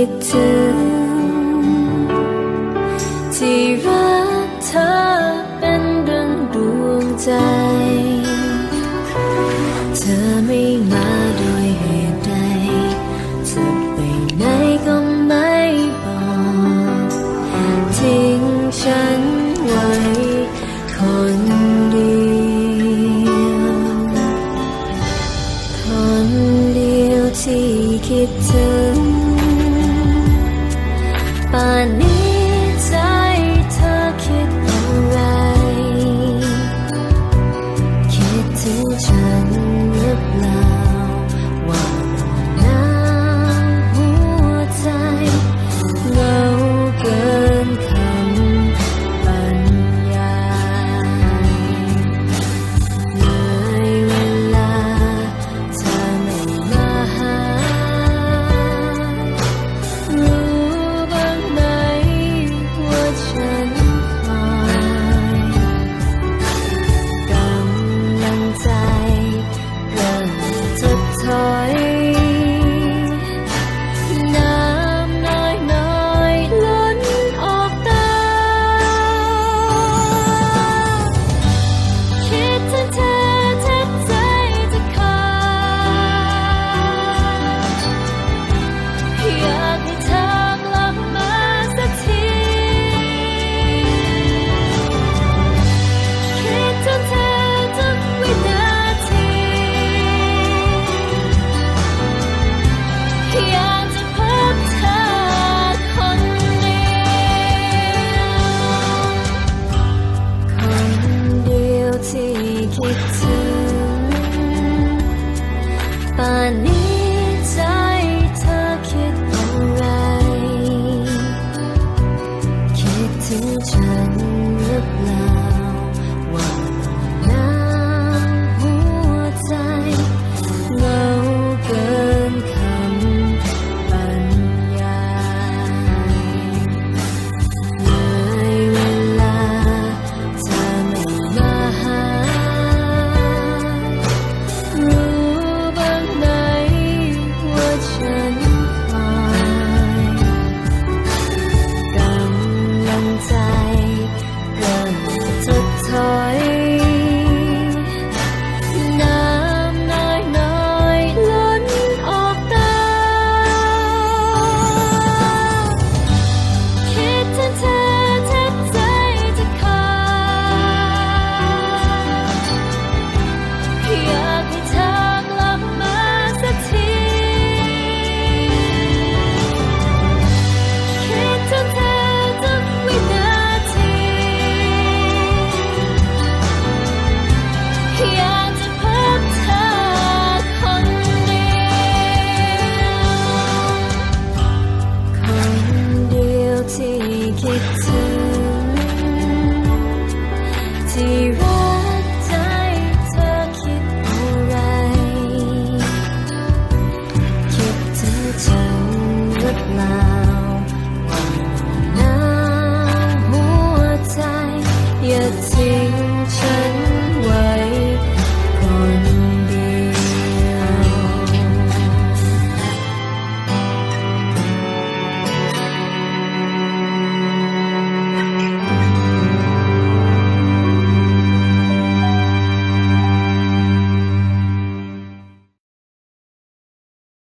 คิดถึงที่รักเธอเป็นดังดวงใจเธอไม่มาโดยเหตุใดจะไปไหนก็ไม่บอกทิ้งฉันไว้คนเดียวคนเดียวที่คิดถึงป่านนี้ใจเธอคิดอะไรคิดถึงฉันหรือเปล่าว่าน้ำหัวใจเหงาเกินคำบรรยายเลยเวลาเธอไม่มาหารู้บ้างไหมว่าฉันคอยกำลังใจเริ่มจะถอยน้ำน้อยๆล้นออกตาคิดถึงเธอแทบใจจะขาดอยากให้เธอกลับมาสักทีคิดถึงเธอทุกวินาทีอยากจะพบเธอคนเดียวคนเดียวที่คิดถึงป่านนี้